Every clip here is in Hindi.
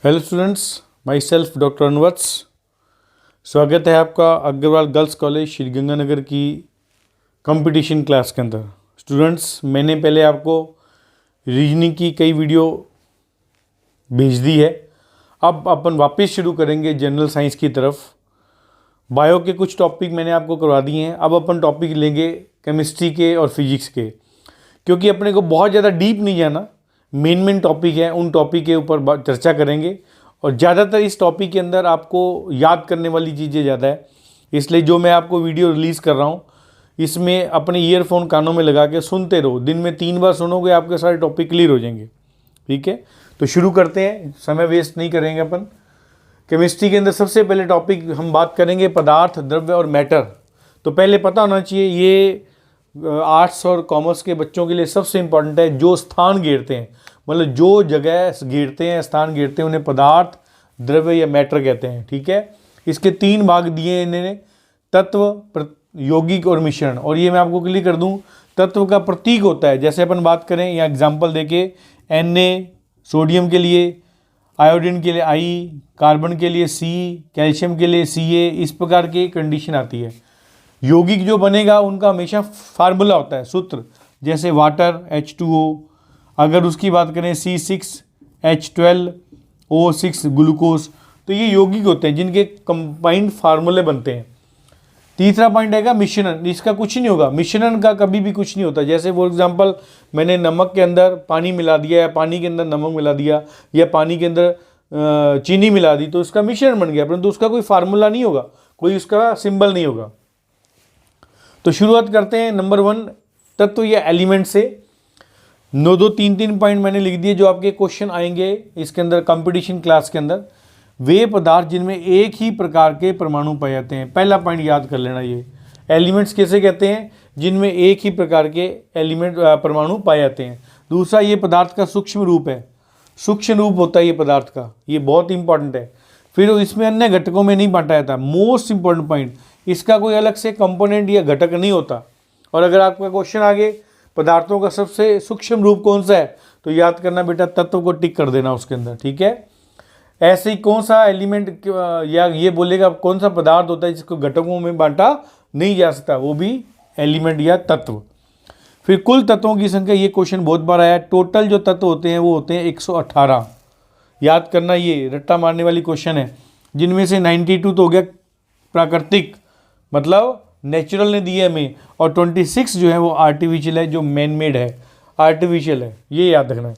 Hello students, my self doctor Anvats. स्वागत है आपका अग्रवाल गर्ल्स कॉलेज श्री गंगानगर की कंपटीशन क्लास के अंदर। स्टूडेंट्स, मैंने पहले आपको रीजनिंग की कई वीडियो भेज दी है। अब अपन वापस शुरू करेंगे जनरल साइंस की तरफ। बायो के कुछ टॉपिक मैंने आपको करवा दिए हैं, अब अपन टॉपिक लेंगे केमिस्ट्री के और फिजिक्स के, क्योंकि अपने को बहुत ज़्यादा डीप नहीं जाना। मेन टॉपिक है, उन टॉपिक के ऊपर चर्चा करेंगे और ज़्यादातर इस टॉपिक के अंदर आपको याद करने वाली चीज़ें ज़्यादा है। इसलिए जो मैं आपको वीडियो रिलीज़ कर रहा हूँ, इसमें अपने ईयरफोन कानों में लगा के सुनते रहो। दिन में 3 बार सुनोगे, आपके सारे टॉपिक क्लियर हो जाएंगे। ठीक है, तो शुरू करते हैं, समय वेस्ट नहीं करेंगे अपन। केमिस्ट्री के अंदर सबसे पहले टॉपिक हम बात करेंगे पदार्थ, द्रव्य और मैटर। तो पहले पता होना चाहिए, ये आर्ट्स और कॉमर्स के बच्चों के लिए सबसे इम्पॉर्टेंट है। जो स्थान घेरते हैं, मतलब जो जगह घेरते हैं, स्थान घेरते हैं, उन्हें पदार्थ, द्रव्य या मैटर कहते हैं। ठीक है, इसके 3 भाग दिए इन्होंने, तत्व, यौगिक और मिश्रण। और ये मैं आपको क्लियर कर दूं, तत्व का प्रतीक होता है, जैसे अपन बात करें या एग्जाम्पल देके, Na सोडियम के लिए, आयोडीन के लिए I, कार्बन के लिए C, कैल्शियम के लिए Ca, इस प्रकार की कंडीशन आती है। यौगिक जो बनेगा उनका हमेशा फार्मूला होता है, सूत्र, जैसे वाटर H2O, अगर उसकी बात करें C6H12O6 ग्लूकोज। तो ये यौगिक होते हैं जिनके कंबाइंड फार्मूले बनते हैं। तीसरा पॉइंट आएगा मिश्रण। इसका कुछ नहीं होगा, मिश्रण का कभी भी कुछ नहीं होता। जैसे फॉर एग्जांपल मैंने नमक के अंदर पानी मिला दिया, या पानी के अंदर नमक मिला दिया, या पानी के अंदर चीनी मिला दी, तो इसका मिश्रण बन गया, परंतु उसका कोई फार्मूला नहीं होगा, कोई उसका सिंबल नहीं होगा। तो शुरुआत करते हैं नंबर 1 तत्व या एलिमेंट से। 2 3 पॉइंट मैंने लिख दिए जो आपके क्वेश्चन आएंगे इसके अंदर कंपटीशन क्लास के अंदर। वे पदार्थ जिनमें एक ही प्रकार के परमाणु पाए जाते हैं। पहला पॉइंट याद कर लेना, ये एलिमेंट्स कैसे कहते हैं, जिनमें एक ही प्रकार के एलिमेंट परमाणु पाए जाते हैं। दूसरा, ये पदार्थ का सूक्ष्म रूप है, सूक्ष्म रूप होता है ये पदार्थ का, ये बहुत इंपॉर्टेंट है। फिर इसमें अन्य घटकों में नहीं बांटा जाता। मोस्ट इंपॉर्टेंट पॉइंट, इसका कोई अलग से कंपोनेंट या घटक नहीं होता। और अगर आपका क्वेश्चन आगे पदार्थों का सबसे सूक्ष्म रूप कौन सा है, तो याद करना बेटा, तत्व को टिक कर देना उसके अंदर। ठीक है, ऐसे ही कौन सा एलिमेंट या ये बोलेगा कौन सा पदार्थ होता है जिसको घटकों में बांटा नहीं जा सकता, वो भी एलिमेंट या तत्व। फिर कुल तत्वों की संख्या, ये क्वेश्चन बहुत बार आया। टोटल जो तत्व होते हैं वो होते हैं 118। याद करना, ये रट्टा मारने वाली क्वेश्चन है। जिनमें से 92 तो हो गया प्राकृतिक, मतलब नेचुरल ने दिए हमें, और 26 जो है वो आर्टिफिशियल है, जो मैन मेड है, आर्टिफिशियल है, ये याद रखना है।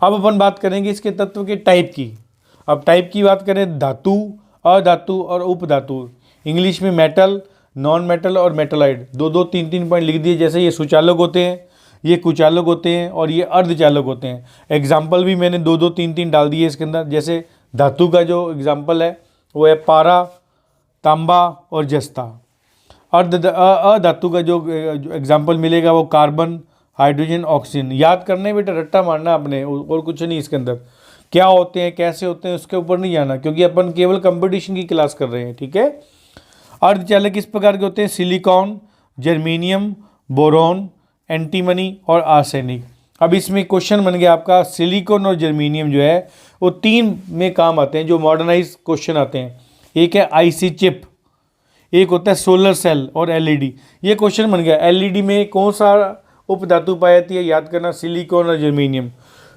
अब अपन बात करेंगे इसके तत्व के टाइप की। अब टाइप की बात करें, धातु, अधातु और उपधातु। इंग्लिश में मेटल, नॉन मेटल और मेटलाइड। 2 3 पॉइंट लिख दिए, जैसे ये सुचालक होते हैं, ये कुचालक होते हैं और ये अर्धचालक होते हैं। एग्जाम्पल भी मैंने 2 3 डाल दिए इसके अंदर। जैसे धातु का जो एग्जाम्पल है वो है पारा, तांबा और जस्ता। अधातु का जो एग्जाम्पल मिलेगा वो कार्बन, हाइड्रोजन, ऑक्सीजन। याद करने बेटा, रट्टा मारना अपने, और कुछ नहीं इसके अंदर। क्या होते हैं, कैसे होते हैं, उसके ऊपर नहीं जाना, क्योंकि अपन केवल कंपटीशन की क्लास कर रहे हैं। ठीक है, अर्धचालक इस प्रकार के होते हैं, सिलिकॉन, जर्मेनियम, बोरॉन, एंटीमनी और आर्सेनिक। अब इसमें क्वेश्चन बन गया आपका, सिलिकॉन और जर्मेनियम जो है वो 3 में काम आते हैं, जो मॉडर्नाइज क्वेश्चन आते हैं। एक है आईसी चिप, एक होता है सोलर सेल और एलईडी। ये क्वेश्चन बन गया, एलईडी में कौन सा उपधातु पाई जाती है, याद करना, सिलिकॉन और जर्मेनियम।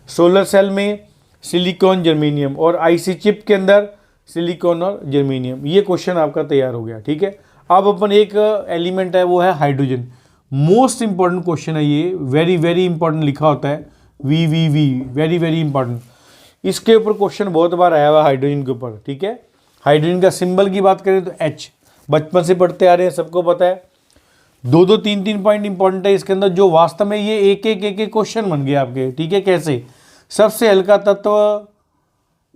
सोलर सेल में सिलिकॉन, जर्मेनियम, और आईसी चिप के अंदर सिलिकॉन और जर्मेनियम। ये क्वेश्चन आपका तैयार हो गया। ठीक है, अब अपन एक एलिमेंट है वो है हाइड्रोजन। मोस्ट इंपॉर्टेंट क्वेश्चन है ये, वेरी वेरी इंपॉर्टेंट लिखा होता है, वी, वेरी वेरी इंपॉर्टेंट। इसके ऊपर क्वेश्चन बहुत बार आया हुआ हाइड्रोजन के ऊपर। ठीक है, हाइड्रोजन का सिंबल की बात करें तो H, बचपन से पढ़ते आ रहे हैं, सबको पता है। 2 3 पॉइंट इंपॉर्टेंट है इसके अंदर, जो वास्तव में ये एक क्वेश्चन बन गया आपके। ठीक है, कैसे, सबसे हल्का तत्व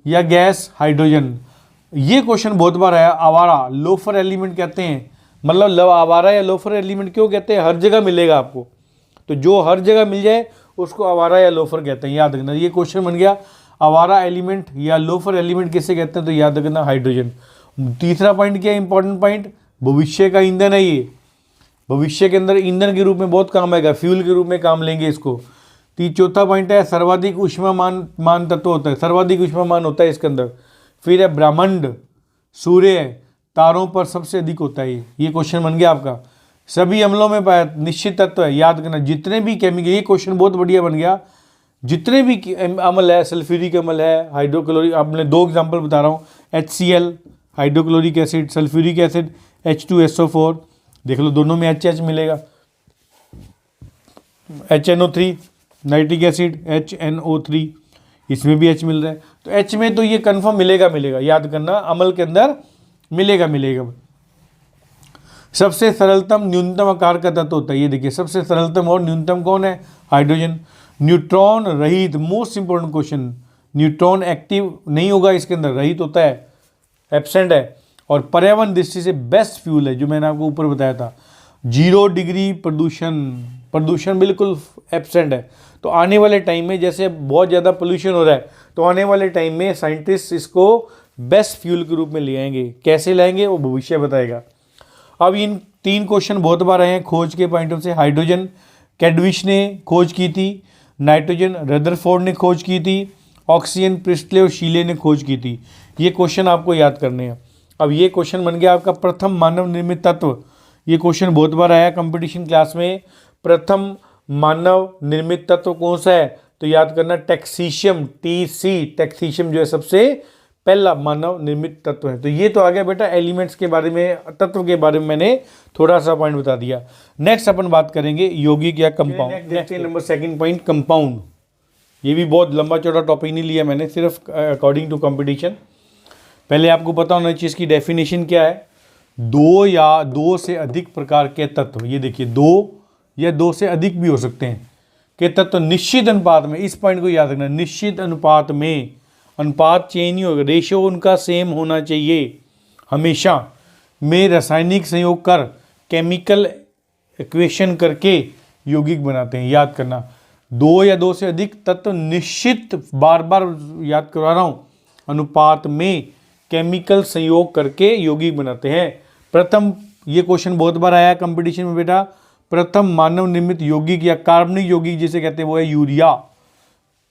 या गैस, हाइड्रोजन। ये क्वेश्चन बहुत बार आया। आवारा, लोफर एलिमेंट कहते हैं, मतलब आवारा या लोफर एलिमेंट क्यों कहते हैं, हर जगह मिलेगा आपको, तो जो हर जगह मिल जाए उसको आवारा या लोफर कहते हैं, याद रखना। ये क्वेश्चन बन गया, आवारा एलिमेंट या लोफर एलिमेंट किसे कहते हैं, तो याद रखना हाइड्रोजन। तीसरा पॉइंट क्या है, इंपॉर्टेंट पॉइंट, भविष्य का ईंधन है ये। भविष्य के अंदर ईंधन के रूप में बहुत काम आएगा, फ्यूल के रूप में काम लेंगे इसको। चौथा पॉइंट है सर्वाधिक ऊष्मामान मान तत्व होता है, सर्वाधिक ऊष्मामान होता है इसके अंदर। फिर है ब्रह्मांड, सूर्य, तारों पर सबसे अधिक होता है ये क्वेश्चन बन गया आपका। सभी अम्लों में पाया निश्चित तत्व है, याद करना जितने भी केमिकल, ये क्वेश्चन बहुत बढ़िया बन गया। जितने भी अम्ल है, सल्फ्यूरिक अम्ल है, हाइड्रोक्लोरिक, आपने 2 एग्जांपल बता रहा हूँ, HCl hydrochloric acid, sulphuric acid H2SO4, देख लो दोनों में HH मिलेगा, HNO3 नाइट्रिक एसिड HNO3, इसमें भी H मिल रहा है, तो H में तो ये कन्फर्म मिलेगा, याद करना अम्ल के अंदर मिलेगा। सबसे सरलतम न्यूनतम आकार का तत्व होता है, ये देखिए सबसे सरलतम और न्यूनतम कौन है, हाइड्रोजन। न्यूट्रॉन रहित, most important question, neutron active नहीं होगा इसके अंदर, रहित होता है, एब्सेंट है। और पर्यावरण दृष्टि से बेस्ट फ्यूल है, जो मैंने आपको ऊपर बताया था। 0 डिग्री प्रदूषण बिल्कुल एब्सेंट है। तो आने वाले टाइम में जैसे बहुत ज़्यादा पोल्यूशन हो रहा है, तो आने वाले टाइम में साइंटिस्ट इसको बेस्ट फ्यूल के रूप में ले आएंगे। कैसे लाएंगे वो भविष्य बताएगा। अब इन 3 क्वेश्चन बहुत बार आए हैं खोज के पॉइंट ऑफ से। हाइड्रोजन कैडविश ने खोज की थी, नाइट्रोजन रदरफोर्ड ने खोज की थी, ऑक्सीजन प्रिस्टले और शीले ने खोज की थी। ये क्वेश्चन आपको याद करने हैं। अब ये क्वेश्चन बन गया आपका प्रथम मानव निर्मित तत्व। ये क्वेश्चन बहुत बार आया कंपटीशन क्लास में। प्रथम मानव निर्मित तत्व कौन सा है, तो याद करना टैक्सीशियम, TC टैक्सीशियम जो है सबसे पहला मानव निर्मित तत्व है। तो ये तो आ गया बेटा एलिमेंट्स के बारे में, तत्व के बारे में मैंने थोड़ा सा पॉइंट बता दिया। नेक्स्ट अपन बात करेंगे यौगिक या कंपाउंड। Number 2 point compound. ये भी बहुत लंबा चौड़ा टॉपिक नहीं लिया मैंने, सिर्फ अकॉर्डिंग टू कंपटीशन। पहले आपको पता होना चाहिए इसकी डेफिनेशन क्या है। 2 या 2 से अधिक प्रकार के तत्व, ये देखिए 2 या 2 से अधिक भी हो सकते हैं के तत्व निश्चित अनुपात में, इस पॉइंट को याद रखना, निश्चित अनुपात में, अनुपात चेंज नहीं होगा, रेशियो उनका सेम होना चाहिए हमेशा, में रासायनिक संयोग कर केमिकल इक्वेशन करके यौगिक बनाते हैं। याद करना 2 या 2 से अधिक तत्व निश्चित, बार बार याद करवा रहा हूँ, अनुपात में केमिकल संयोग करके यौगिक बनाते हैं। प्रथम, ये क्वेश्चन बहुत बार आया कंपटीशन में बेटा, प्रथम मानव निर्मित यौगिक या कार्बनिक यौगिक जिसे कहते हैं वो है यूरिया।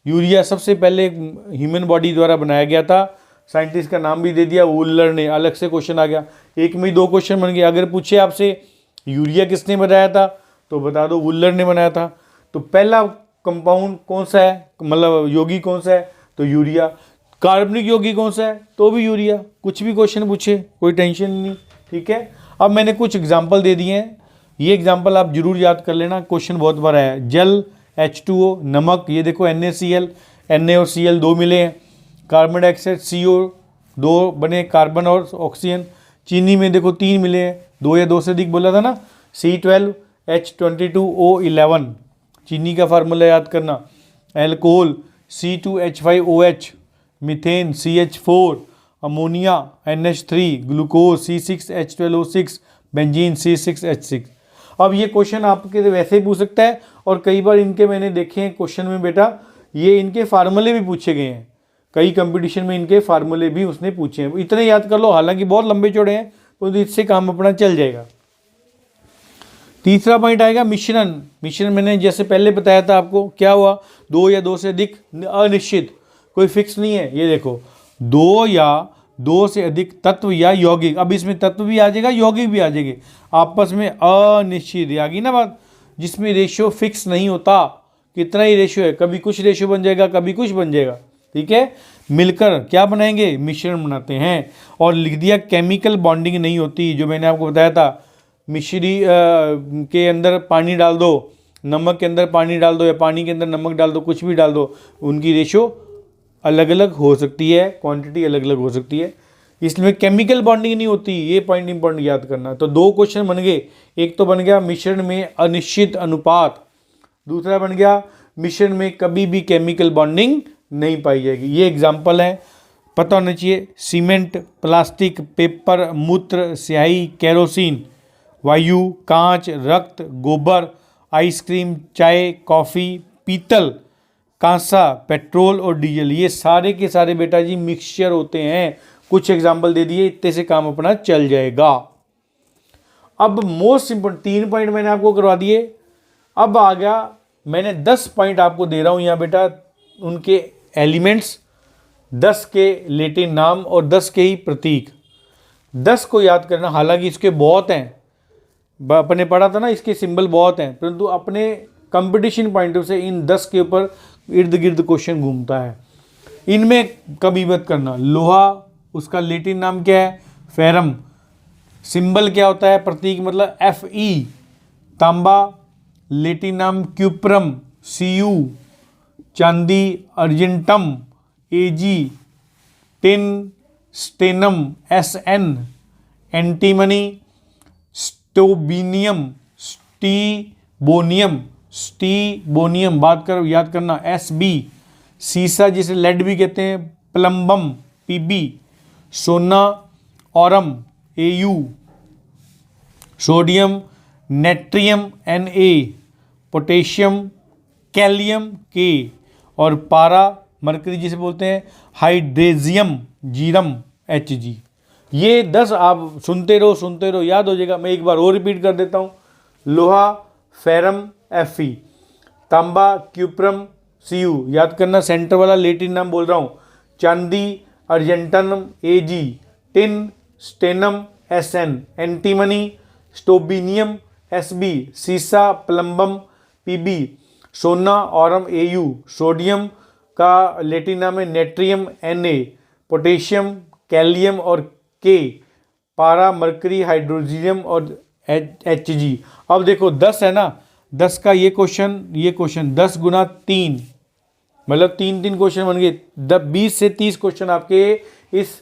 यूरिया सबसे पहले ह्यूमन बॉडी द्वारा बनाया गया था, साइंटिस्ट का नाम भी दे दिया वुलर ने, अलग से क्वेश्चन आ गया। एक में 2 क्वेश्चन बन गए। अगर पूछे आपसे यूरिया किसने बनाया था तो बता दो वुलर ने बनाया था। तो पहला कंपाउंड कौन सा है, मतलब यौगिक कौन सा है, तो यूरिया। कार्बनिक यौगिक कौन सा है, तो भी यूरिया। कुछ भी क्वेश्चन पूछे कोई टेंशन नहीं, ठीक है। अब मैंने कुछ एग्जाम्पल दे दिए हैं, ये एग्जाम्पल आप जरूर याद कर लेना, क्वेश्चन बहुत बार आया है। जल H2O, नमक, ये देखो NaCl, Na और Cl 2 मिले हैं। कार्बन डाइऑक्साइड CO2 बने, कार्बन और ऑक्सीजन। चीनी में देखो 3 मिले हैं, 2 या 2 से अधिक बोला था ना, C12H22O11 चीनी का फार्मूला याद करना। Alcohol C2H5OH, methane CH4, ammonia NH3, glucose C6H12O6, benzene C6H6। अब ये क्वेश्चन आपके वैसे ही पूछ सकता है, और कई बार इनके मैंने देखे हैं क्वेश्चन में बेटा, ये इनके फार्मूले भी पूछे गए हैं, कई कंपटीशन में इनके फार्मूले भी उसने पूछे हैं। इतने याद कर लो, हालांकि बहुत लंबे चौड़े हैं, तो इससे काम अपना चल जाएगा। तीसरा पॉइंट आएगा मिश्रण। मिश्रण मैंने जैसे पहले बताया था आपको, क्या हुआ, 2 या 2 से अधिक, अनिश्चित, कोई फिक्स नहीं है। ये देखो 2 या 2 से अधिक तत्व या यौगिक, अब इसमें तत्व भी आ जाएगा यौगिक भी आ जाएंगे, आपस में अनिश्चित आ गई ना बात, जिसमें रेशियो फिक्स नहीं होता, कितना ही रेशियो है, कभी कुछ रेशियो बन जाएगा कभी कुछ बन जाएगा, ठीक है। मिलकर क्या बनाएंगे, मिश्रण बनाते हैं। और लिख दिया केमिकल बॉन्डिंग नहीं होती, जो मैंने आपको बताया था, मिश्री के अंदर पानी डाल दो, नमक के अंदर पानी डाल दो, या पानी के अंदर नमक डाल दो, कुछ भी डाल दो, उनकी रेशियो अलग अलग हो सकती है, क्वांटिटी अलग अलग हो सकती है, इसलिए केमिकल बॉन्डिंग नहीं होती। ये पॉइंट इंपॉर्टेंट याद करना। तो 2 क्वेश्चन बन गए, एक तो बन गया मिश्रण में अनिश्चित अनुपात, दूसरा बन गया मिश्रण में कभी भी केमिकल बॉन्डिंग नहीं पाई जाएगी। ये एग्जाम्पल है, पता होना चाहिए। सीमेंट, प्लास्टिक, पेपर, मूत्र, स्याही, केरोसिन, वायु, कांच, रक्त, गोबर, आइसक्रीम, चाय, कॉफ़ी, पीतल, कांसा, पेट्रोल और डीजल, ये सारे के सारे बेटा जी मिक्सचर होते हैं। कुछ एग्जाम्पल दे दिए, इतने से काम अपना चल जाएगा। अब मोस्ट इंपोर्टेंट 3 पॉइंट मैंने आपको करवा दिए। अब आ गया मैंने 10 पॉइंट आपको दे रहा हूँ यहाँ बेटा, उनके एलिमेंट्स, 10 के लैटिन नाम और 10 के ही प्रतीक। 10 को याद करना, हालांकि इसके बहुत हैं, अपने पढ़ा था ना, इसके सिंबल बहुत हैं, परंतु अपने कंपटीशन पॉइंट ऑफ से इन 10 के ऊपर इर्द गिर्द क्वेश्चन घूमता है। इनमें कभी मत करना। लोहा, उसका लैटिन नाम क्या है? फेरम। सिंबल क्या होता है? प्रतीक मतलब Fe। तांबा, लैटिन नाम क्यूप्रम, Cu। चांदी, argentum, Ag। Tin, stannum, Sn। Antimony, स्टोबिनियम, स्टीबोनियम, बात करो, याद करना, Sb। सीसा, जिसे लेड भी कहते हैं, प्लम्बम, Pb। सोना, aurum, Au। Sodium, natrium, Na। Potassium, kalium, K। और पारा, मरकरी जिसे बोलते हैं, हाइड्रेजियम, जीरम, Hg। ये 10 आप सुनते रहो, याद हो जाएगा। मैं एक बार और रिपीट कर देता हूँ। लोहा, फेरम, Fe। तांबा, क्यूप्रम, Cu, याद करना, सेंटर वाला लैटिन नाम बोल रहा हूँ। चांदी, argentum, Ag। Tin, stannum, Sn। Antimony, स्टोबिनियम, Sb। सीसा, प्लम्बम, Pb। सोना, ऑरम, Au। सोडियम का लैटिन नाम है नेट्रियम, Na। पोटेशियम, कैलियम और K। पारा, मरकरी, हाइड्रोजीनियम और Hg। अब देखो 10 है ना, 10 का ये क्वेश्चन 10 गुना 3, मतलब 3 क्वेश्चन बन गए। 20 से 30 क्वेश्चन आपके इस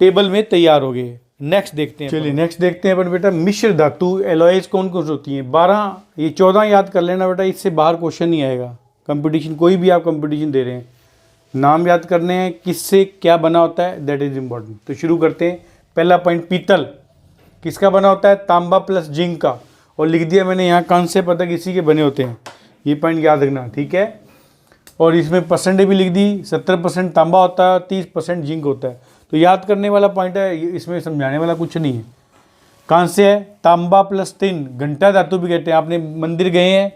टेबल में तैयार हो गए। नेक्स्ट देखते हैं। चलिए नेक्स्ट देखते हैं अपन बेटा, मिश्र धातु एलॉयज कौन कौन सी होती हैं? 12, ये 14 याद कर लेना बेटा, इससे बाहर क्वेश्चन नहीं आएगा। कंपटीशन, कोई भी आप कंपटीशन दे रहे हैं, नाम याद करने हैं, किससे क्या बना होता है, दैट इज इम्पॉर्टेंट। तो शुरू करते हैं। पहला पॉइंट, पीतल किसका बना होता है? तांबा प्लस जिंक का, और लिख दिया मैंने यहाँ कांस्य पदक इसी के बने होते हैं। ये पॉइंट याद रखना, ठीक है। और इसमें परसेंटेज भी लिख दी, 70% तांबा होता है, 30% जिंक होता है। तो याद करने वाला पॉइंट है, इसमें समझाने वाला कुछ नहीं है। कांस्य है, तांबा प्लस टिन, घंटा धातु भी कहते हैं। आपने मंदिर गए हैं,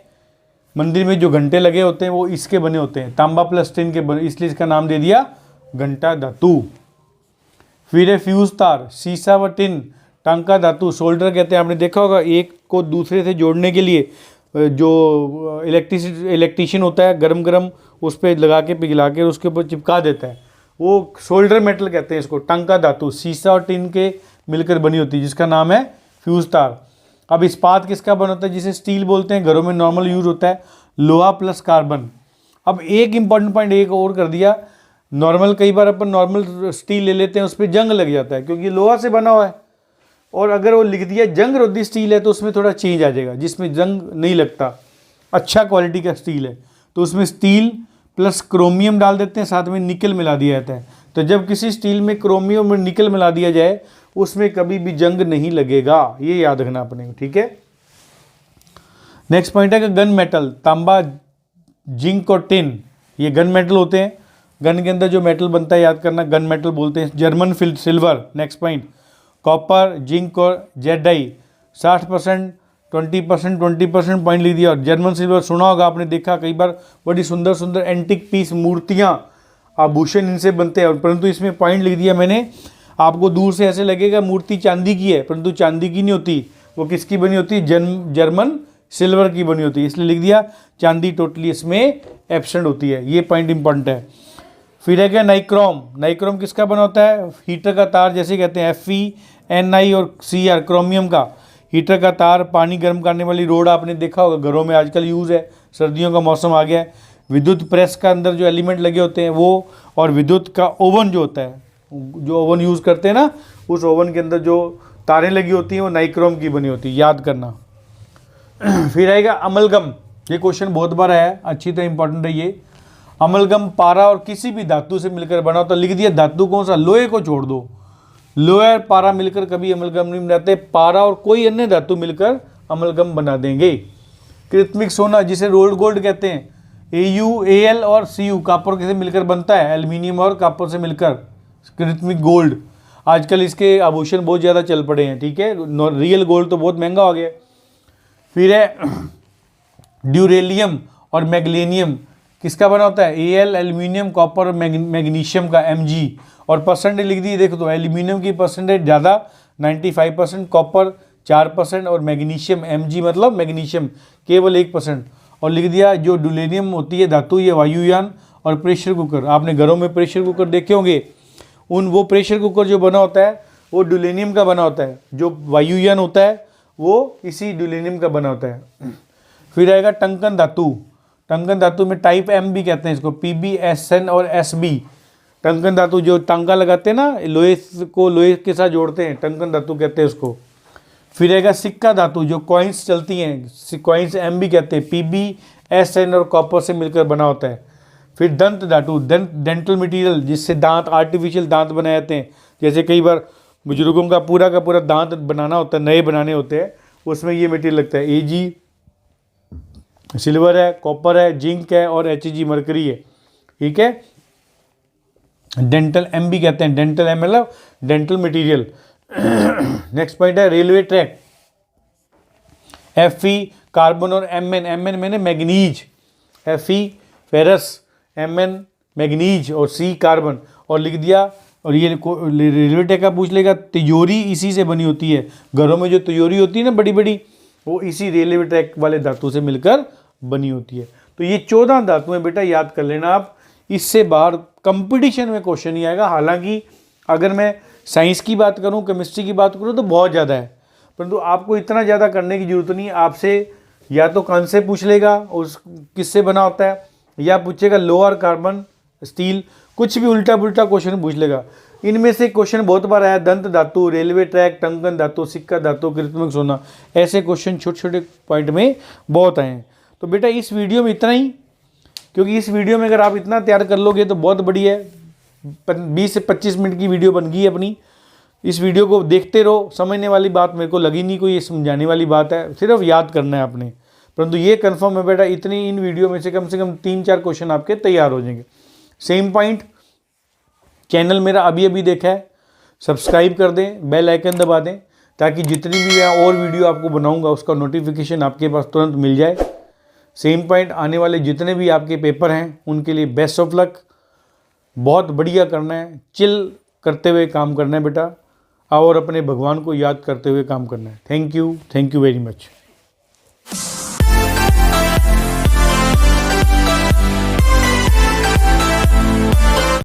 मंदिर में जो घंटे लगे होते हैं वो इसके बने होते हैं, तांबा प्लस टिन के बने, इसलिए इसका नाम दे दिया घंटा धातु। फिर है फ्यूज तार, सीसा व टिन, टांका धातु, सोल्डर कहते हैं। आपने देखा होगा, एक को दूसरे से जोड़ने के लिए जो इलेक्ट्रिशियन होता है, गरम उस पर लगा के पिघला के उसके ऊपर चिपका देता है, वो सोल्डर मेटल कहते हैं इसको। टांका धातु सीसा और टिन के मिलकर बनी होती है, जिसका नाम है फ्यूज तार। अब इस्पात किसका बना होता है? जिसे स्टील बोलते हैं, घरों में नॉर्मल यूज होता है, लोहा प्लस कार्बन। अब एक इंपॉर्टेंट पॉइंट एक और कर दिया, नॉर्मल कई बार अपन नॉर्मल स्टील ले लेते हैं, उस पर जंग लग जाता है क्योंकि लोहा से बना हुआ है। और अगर वो लिख दिया जंग रोधी स्टील है तो उसमें थोड़ा चेंज आ जाएगा, जिसमें जंग नहीं लगता, अच्छा क्वालिटी का स्टील है तो उसमें स्टील प्लस क्रोमियम डाल देते हैं, साथ में निकल मिला दिया जाता है। तो जब किसी स्टील में क्रोमियम और निकल मिला दिया जाए उसमें कभी भी जंग नहीं लगेगा, ये याद रखना अपने को, ठीक है। नेक्स्ट पॉइंट है कि गन मेटल, तांबा, जिंक और टिन, ये गन मेटल होते हैं। गन के अंदर जो मेटल बनता है याद करना, गन मेटल बोलते हैं। German silver. Next point, copper, zinc और जेडाई, 60%, 20% पॉइंट लिख दिया। और जर्मन सिल्वर सुना होगा आपने, देखा कई बार, बड़ी सुंदर सुंदर एंटिक पीस, मूर्तियाँ, आभूषण इनसे बनते हैं। और परंतु इसमें पॉइंट लिख दिया मैंने, आपको दूर से ऐसे लगेगा मूर्ति चांदी की है, परंतु चांदी की नहीं होती, वो किसकी बनी होती है? जर्मन सिल्वर की बनी होती है, इसलिए लिख दिया चांदी टोटली इसमें एब्सेंट होती है। ये पॉइंट इंपॉर्टेंट है। फिर है क्या नाइक्रोम, नाइक्रोम किसका बना होता है? हीटर का तार जैसे कहते हैं, Fe, Ni और Cr, क्रोमियम का। हीटर का तार, पानी गर्म करने वाली रोड आपने देखा होगा, घरों में आजकल यूज़ है, सर्दियों का मौसम आ गया है। विद्युत प्रेस का अंदर जो एलिमेंट लगे होते हैं वो, और विद्युत का ओवन जो होता है, जो ओवन यूज़ करते हैं ना, उस ओवन के अंदर जो तारें लगी होती हैं वो नाइक्रोम की बनी होती है, याद करना। फिर आएगा अमलगम, ये क्वेश्चन बहुत बार आया है, अच्छी तरह इंपॉर्टेंट है ये। अमलगम पारा और किसी भी धातु से मिलकर बना होता, लिख दिया धातु कौन सा? लोहे को छोड़ दो, लोहे और पारा मिलकर कभी अमलगम नहीं बनाते, पारा और कोई अन्य धातु मिलकर अमलगम बना देंगे। कृत्रिम सोना जिसे रोल्ड गोल्ड कहते हैं, Au, Al और Cu, कॉपर से मिलकर बनता है, एल्यूमिनियम और कॉपर से मिलकर कृत्रिम गोल्ड। आजकल इसके आभूषण बहुत ज़्यादा चल पड़े हैं, ठीक है, रियल गोल्ड तो बहुत महंगा हो गया। फिर है ड्यूरेलियम और मैग्नीशियम किसका बना होता है, Al एल्यूमिनियम कॉपर और मैग्नीशियम का Mg। और परसेंटेज लिख दी, देखो तो एल्यूमिनियम की परसेंटेज ज़्यादा 95%, कॉपर 4% और मैग्नीशियम Mg मतलब मैग्नीशियम केवल 1%। और लिख दिया जो डुलेनियम होती है धातु, ये वायुयान और प्रेशर कुकर, आपने घरों में प्रेशर कुकर देखे होंगे, वो प्रेशर कुकर जो बना होता है वो डुलेनियम का बना होता है, जो वायुयान होता है वो इसी डुलेनियम का बना होता है। फिर आएगा टंकन धातु। टंकन धातु में टाइप M भी कहते हैं इसको, Pb, Sn और Sb। टंकन धातु जो टांका लगाते हैं ना, लोहे को लोहे के साथ जोड़ते हैं, टंकन धातु कहते हैं उसको। फिर आएगा सिक्का धातु, जो कॉइन्स चलती हैं, कॉइन्स M भी कहते हैं, Pb, Sn और कॉपर से मिलकर बना होता है। फिर दंत धातु, डेंटल मटेरियल, जिससे दांत, आर्टिफिशियल दांत बनाए जाते हैं। जैसे कई बार बुजुर्गों का पूरा दांत बनाना होता है, नए बनाने होते हैं, उसमें ये मटेरियल लगता है। Ag सिल्वर है, कॉपर है, जिंक है और Hg मरकरी है, ठीक है। डेंटल M भी कहते हैं, डेंटल M मतलब डेंटल मटेरियल। नेक्स्ट पॉइंट है रेलवे ट्रैक, Fe कार्बन और Mn मैंने manganese, Fe ferrous, Mn manganese और C कार्बन। और लिख दिया, और ये रेलवे ट्रैक का पूछ लेगा, तिजोरी इसी से बनी होती है, घरों में जो तिजोरी होती है ना बड़ी बड़ी, वो इसी रेलवे ट्रैक वाले धातु से मिलकर बनी होती है। तो ये 14 धातुएं बेटा याद कर लेना आप, इससे बाहर कंपटीशन में क्वेश्चन नहीं आएगा। हालांकि अगर मैं साइंस की बात करूं, केमिस्ट्री की बात करूं तो बहुत ज़्यादा है, परंतु आपको इतना ज़्यादा करने की जरूरत नहीं है। आपसे या तो कॉन्सेप्ट पूछ लेगा उस किससे बना होता है, या पूछेगा लोअर कार्बन स्टील, कुछ भी उल्टा पुल्टा क्वेश्चन पूछ लेगा। इनमें से क्वेश्चन बहुत बार आया, दंत धातु, रेलवे ट्रैक, टंकन धातु, सिक्का धातु, कृत्रिम सोना, ऐसे क्वेश्चन छोटे छोटे पॉइंट में बहुत आए हैं। तो बेटा इस वीडियो में इतना ही, क्योंकि इस वीडियो में अगर आप इतना तैयार कर लोगे तो बहुत बढ़िया है। 20 से 25 मिनट की वीडियो बन गई है अपनी। इस वीडियो को देखते रहो, समझने वाली बात मेरे को लगी नहीं कोई, ये समझाने वाली बात है, सिर्फ याद करना है आपने। परंतु ये कंफर्म है बेटा, इतनी इन वीडियो में से कम 3-4 क्वेश्चन आपके तैयार हो जाएंगे। सेम पॉइंट, चैनल मेरा अभी देखा है, सब्सक्राइब कर दें, बेल आइकन दबा दें, ताकि जितनी भी मैं और वीडियो आपको बनाऊंगा उसका नोटिफिकेशन आपके पास तुरंत मिल जाए। सेम पॉइंट, आने वाले जितने भी आपके पेपर हैं उनके लिए बेस्ट ऑफ लक। बहुत बढ़िया करना है, चिल करते हुए काम करना है बेटा, और अपने भगवान को याद करते हुए काम करना है। Thank you very much.